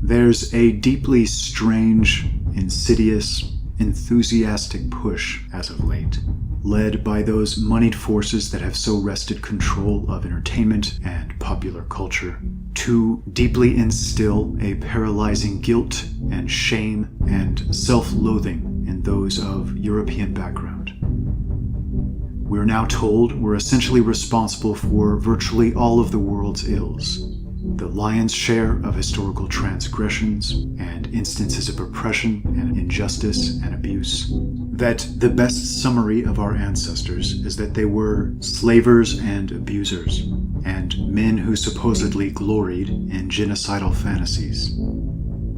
There's a deeply strange, insidious, enthusiastic push as of late, led by those moneyed forces that have so wrested control of entertainment and popular culture, to deeply instill a paralyzing guilt and shame and self-loathing in those of European background. We're now told we're essentially responsible for virtually all of the world's ills, the lion's share of historical transgressions and instances of oppression and injustice and abuse, that the best summary of our ancestors is that they were slavers and abusers, and men who supposedly gloried in genocidal fantasies.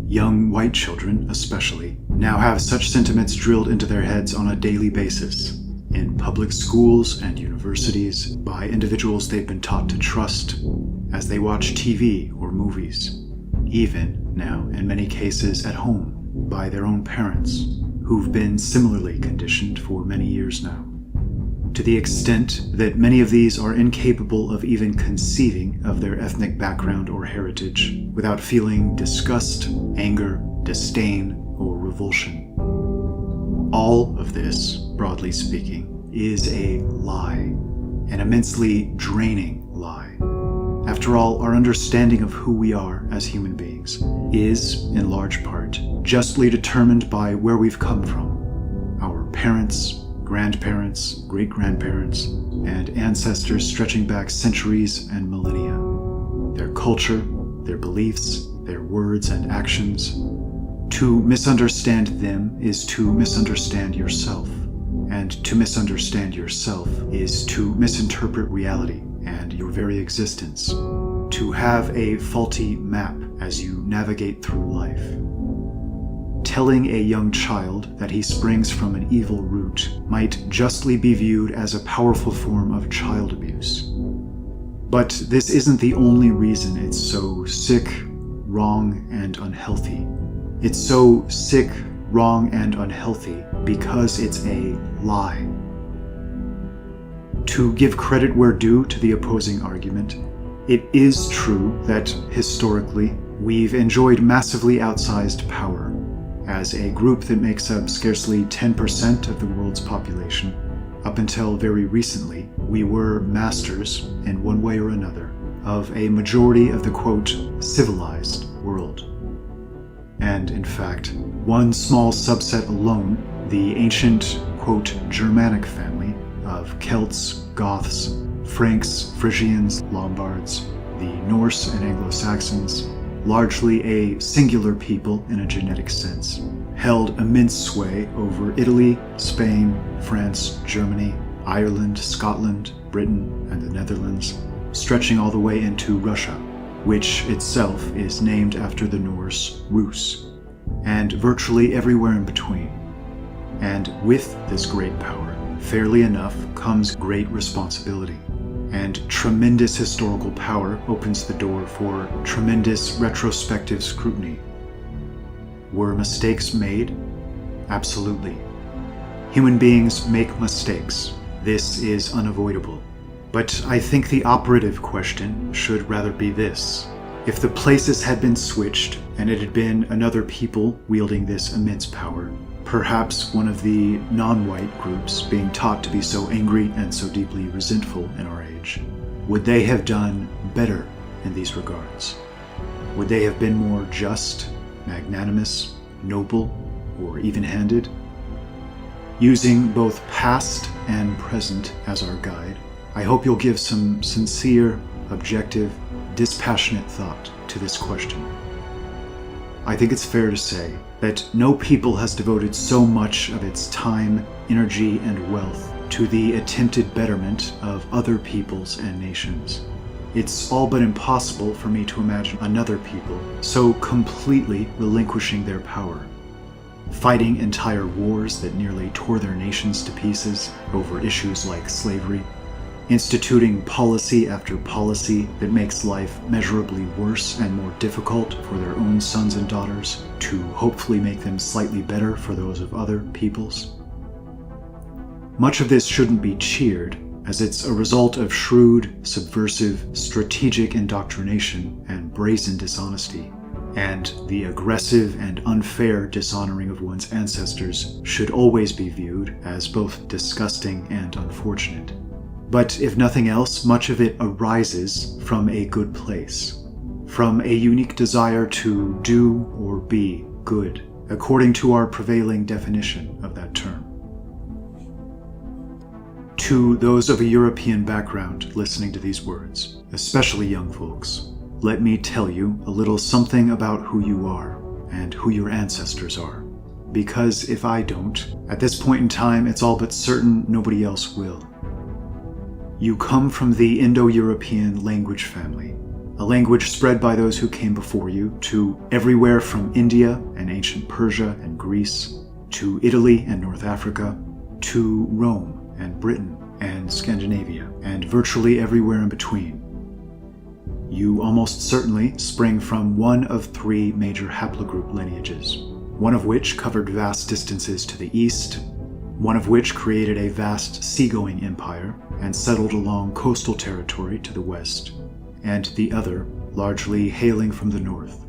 Young white children, especially, now have such sentiments drilled into their heads on a daily basis, in public schools and universities, by individuals they've been taught to trust, as they watch TV or movies, even now, in many cases, at home, by their own parents, who've been similarly conditioned for many years now. To the extent that many of these are incapable of even conceiving of their ethnic background or heritage without feeling disgust, anger, disdain, or revulsion. All of this, broadly speaking, is a lie, an immensely draining lie. After all, our understanding of who we are as human beings is, in large part, justly determined by where we've come from. Our parents, grandparents, great-grandparents, and ancestors stretching back centuries and millennia. Their culture, their beliefs, their words and actions. To misunderstand them is to misunderstand yourself. And to misunderstand yourself is to misinterpret reality and your very existence. To have a faulty map as you navigate through life. Telling a young child that he springs from an evil root might justly be viewed as a powerful form of child abuse. But this isn't the only reason it's so sick, wrong, and unhealthy. It's so sick, wrong, and unhealthy because it's a lie. To give credit where due to the opposing argument, it is true that, historically, we've enjoyed massively outsized power. As a group that makes up scarcely 10% of the world's population, up until very recently, we were masters, in one way or another, of a majority of the, quote, civilized world. And, in fact, one small subset alone, the ancient, quote, Germanic family of Celts, Goths, Franks, Frisians, Lombards, the Norse and Anglo-Saxons, largely a singular people in a genetic sense, held immense sway over Italy, Spain, France, Germany, Ireland, Scotland, Britain, and the Netherlands, stretching all the way into Russia, which itself is named after the Norse Rus, and virtually everywhere in between. And with this great power, fairly enough, comes great responsibility. And tremendous historical power opens the door for tremendous retrospective scrutiny. Were mistakes made? Absolutely. Human beings make mistakes. This is unavoidable. But I think the operative question should rather be this. If the places had been switched, and it had been another people wielding this immense power, perhaps one of the non-white groups being taught to be so angry and so deeply resentful in our age, would they have done better in these regards? Would they have been more just, magnanimous, noble, or even-handed? Using both past and present as our guide, I hope you'll give some sincere, objective, dispassionate thought to this question. I think it's fair to say that no people has devoted so much of its time, energy, and wealth to the attempted betterment of other peoples and nations. It's all but impossible for me to imagine another people so completely relinquishing their power, fighting entire wars that nearly tore their nations to pieces over issues like slavery, instituting policy after policy that makes life measurably worse and more difficult for their own sons and daughters, to hopefully make them slightly better for those of other peoples. Much of this shouldn't be cheered, as it's a result of shrewd, subversive, strategic indoctrination and brazen dishonesty. and the aggressive and unfair dishonoring of one's ancestors should always be viewed as both disgusting and unfortunate. But if nothing else, much of it arises from a good place, from a unique desire to do or be good, according to our prevailing definition of that term. To those of a European background listening to these words, especially young folks, let me tell you a little something about who you are and who your ancestors are. Because if I don't, at this point in time, it's all but certain nobody else will. You come from the Indo-European language family, a language spread by those who came before you to everywhere from India and ancient Persia and Greece, to Italy and North Africa, to Rome and Britain and Scandinavia, and virtually everywhere in between. You almost certainly spring from one of three major haplogroup lineages, one of which covered vast distances to the east, one of which created a vast seagoing empire and settled along coastal territory to the west, and the other largely hailing from the north,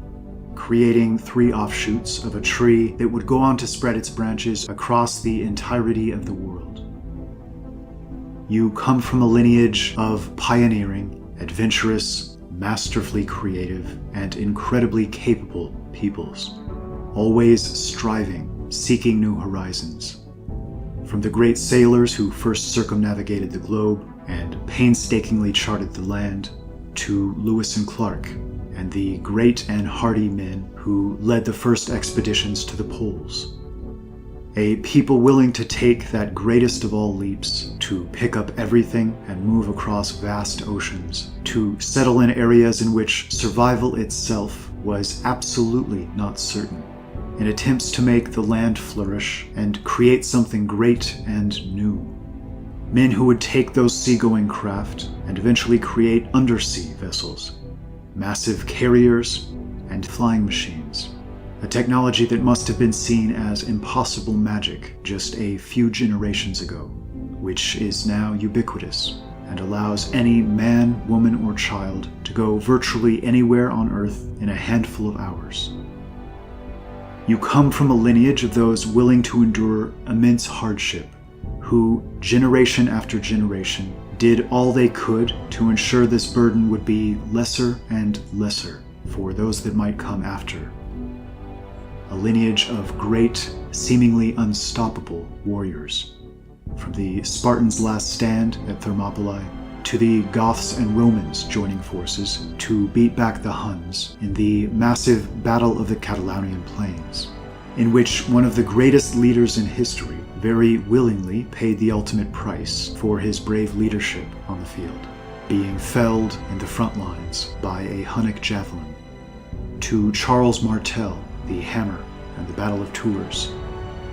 creating three offshoots of a tree that would go on to spread its branches across the entirety of the world. You come from a lineage of pioneering, adventurous, masterfully creative, and incredibly capable peoples, always striving, seeking new horizons. From the great sailors who first circumnavigated the globe and painstakingly charted the land, to Lewis and Clark, and the great and hardy men who led the first expeditions to the poles. A people willing to take that greatest of all leaps, to pick up everything and move across vast oceans, to settle in areas in which survival itself was absolutely not certain, in attempts to make the land flourish and create something great and new. Men who would take those seagoing craft and eventually create undersea vessels, massive carriers, and flying machines. A technology that must have been seen as impossible magic just a few generations ago, which is now ubiquitous and allows any man, woman, or child to go virtually anywhere on Earth in a handful of hours. You come from a lineage of those willing to endure immense hardship, who, generation after generation, did all they could to ensure this burden would be lesser and lesser for those that might come after. A lineage of great, seemingly unstoppable warriors, from the Spartans' last stand at Thermopylae, to the Goths and Romans joining forces to beat back the Huns in the massive Battle of the Catalaunian Plains, in which one of the greatest leaders in history very willingly paid the ultimate price for his brave leadership on the field, being felled in the front lines by a Hunnic javelin, to Charles Martel, the Hammer, and the Battle of Tours,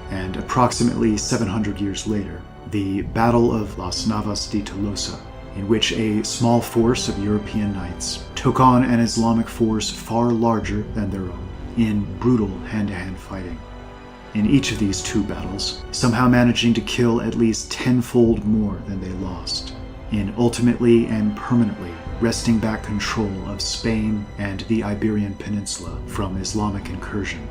and approximately 700 years later, the Battle of Las Navas de Tolosa, in which a small force of European knights took on an Islamic force far larger than their own in brutal hand-to-hand fighting. In each of these two battles, somehow managing to kill at least tenfold more than they lost, in ultimately and permanently wresting back control of Spain and the Iberian Peninsula from Islamic incursion.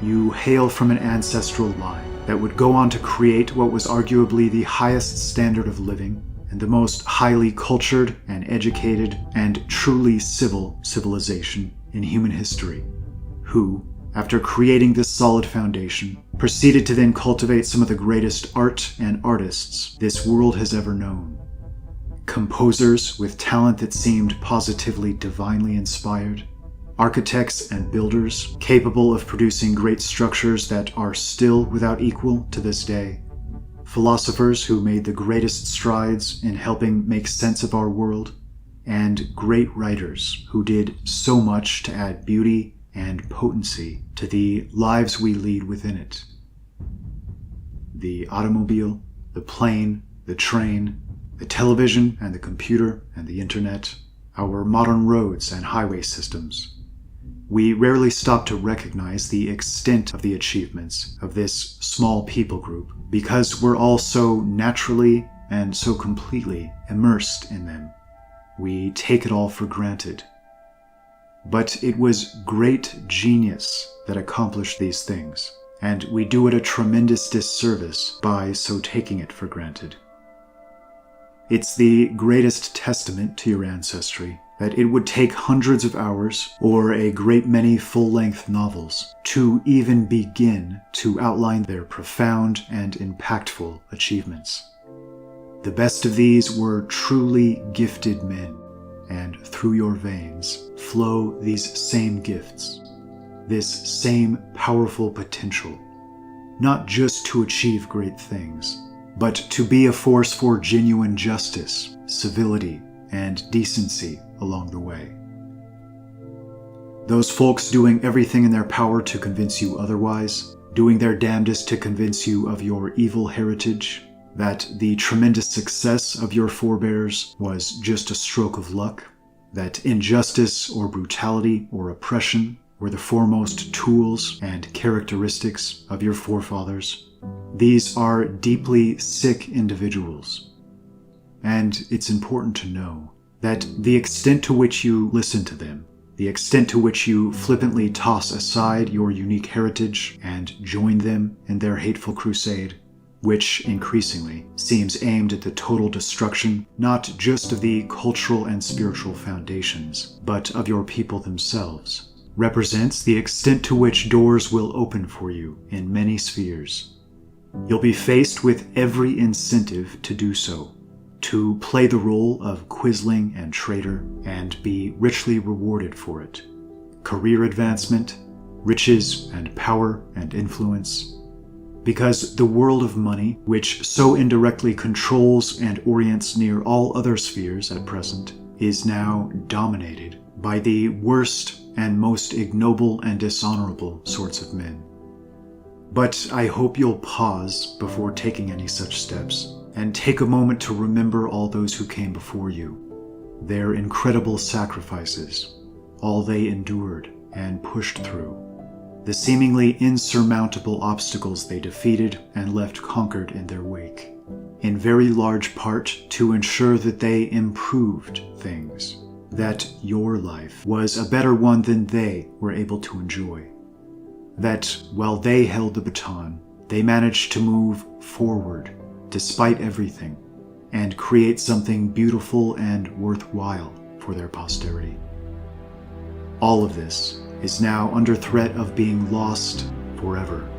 You hail from an ancestral line that would go on to create what was arguably the highest standard of living and the most highly cultured and educated and truly civil civilization in human history, who, after creating this solid foundation, proceeded to then cultivate some of the greatest art and artists this world has ever known. Composers with talent that seemed positively divinely inspired, architects and builders capable of producing great structures that are still without equal to this day, philosophers who made the greatest strides in helping make sense of our world, and great writers who did so much to add beauty and potency to the lives we lead within it. The automobile, the plane, the train, the television and the computer and the internet, our modern roads and highway systems. We rarely stop to recognize the extent of the achievements of this small people group because we're all so naturally and so completely immersed in them. We take it all for granted. But it was great genius that accomplished these things, and we do it a tremendous disservice by so taking it for granted. It's the greatest testament to your ancestry that it would take hundreds of hours or a great many full-length novels to even begin to outline their profound and impactful achievements. The best of these were truly gifted men, and through your veins flow these same gifts, this same powerful potential, not just to achieve great things, but to be a force for genuine justice, civility, and decency along the way. Those folks doing everything in their power to convince you otherwise, doing their damnedest to convince you of your evil heritage, that the tremendous success of your forebears was just a stroke of luck, that injustice or brutality or oppression were the foremost tools and characteristics of your forefathers. These are deeply sick individuals. And it's important to know that the extent to which you listen to them, the extent to which you flippantly toss aside your unique heritage and join them in their hateful crusade, which increasingly seems aimed at the total destruction not just of the cultural and spiritual foundations, but of your people themselves, represents the extent to which doors will open for you in many spheres. You'll be faced with every incentive to do so, to play the role of quisling and traitor and be richly rewarded for it. Career advancement, riches and power and influence. Because the world of money, which so indirectly controls and orients near all other spheres at present, is now dominated by the worst and most ignoble and dishonorable sorts of men. But I hope you'll pause before taking any such steps, and take a moment to remember all those who came before you, their incredible sacrifices, all they endured and pushed through, the seemingly insurmountable obstacles they defeated and left conquered in their wake, in very large part to ensure that they improved things, that your life was a better one than they were able to enjoy, that while they held the baton, they managed to move forward despite everything, and create something beautiful and worthwhile for their posterity. All of this is now under threat of being lost forever.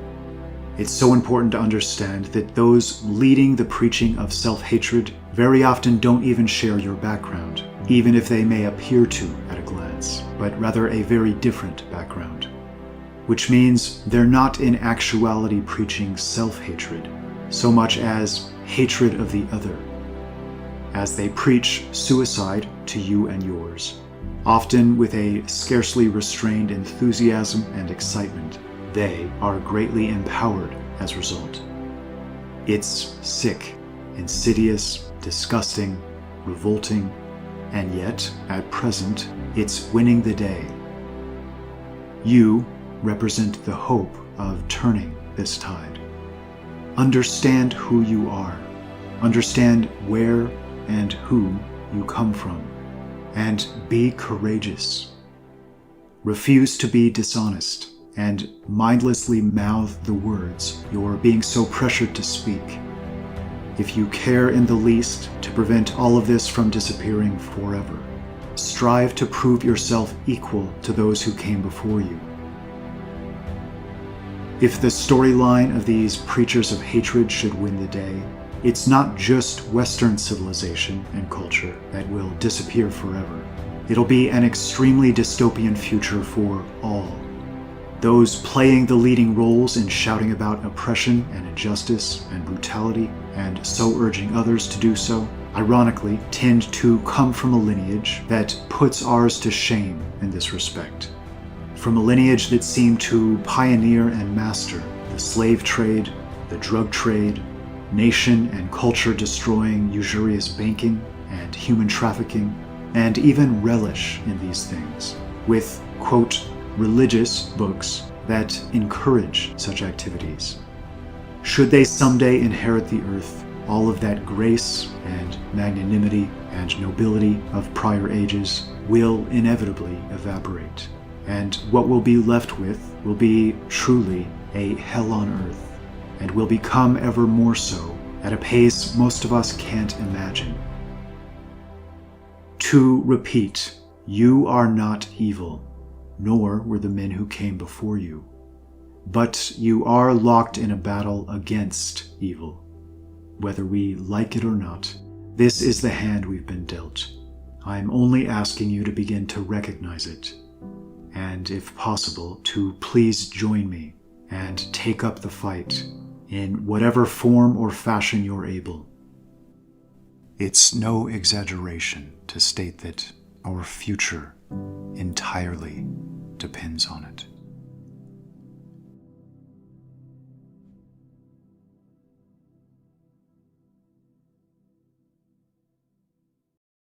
It's so important to understand that those leading the preaching of self-hatred very often don't even share your background, even if they may appear to at a glance, but rather a very different background. Which means they're not in actuality preaching self-hatred, so much as hatred of the other, as they preach suicide to you and yours, often with a scarcely restrained enthusiasm and excitement. They are greatly empowered as a result. It's sick, insidious, disgusting, revolting, and yet, at present, it's winning the day. You represent the hope of turning this tide. Understand who you are. Understand where and who you come from. And be courageous. Refuse to be dishonest and mindlessly mouth the words you're being so pressured to speak. If you care in the least to prevent all of this from disappearing forever, strive to prove yourself equal to those who came before you. If the storyline of these preachers of hatred should win the day, it's not just Western civilization and culture that will disappear forever. It'll be an extremely dystopian future for all. Those playing the leading roles in shouting about oppression and injustice and brutality, and so urging others to do so, ironically tend to come from a lineage that puts ours to shame in this respect. From a lineage that seemed to pioneer and master the slave trade, the drug trade, nation and culture destroying usurious banking and human trafficking, and even relish in these things, with, quote, religious books that encourage such activities. Should they someday inherit the earth, all of that grace and magnanimity and nobility of prior ages will inevitably evaporate, and what we'll be left with will be truly a hell on earth, and will become ever more so at a pace most of us can't imagine. To repeat, you are not evil, nor were the men who came before you, but you are locked in a battle against evil. Whether we like it or not, this is the hand we've been dealt. I'm only asking you to begin to recognize it, and if possible, to please join me and take up the fight in whatever form or fashion you're able. It's no exaggeration to state that our future entirely depends on it.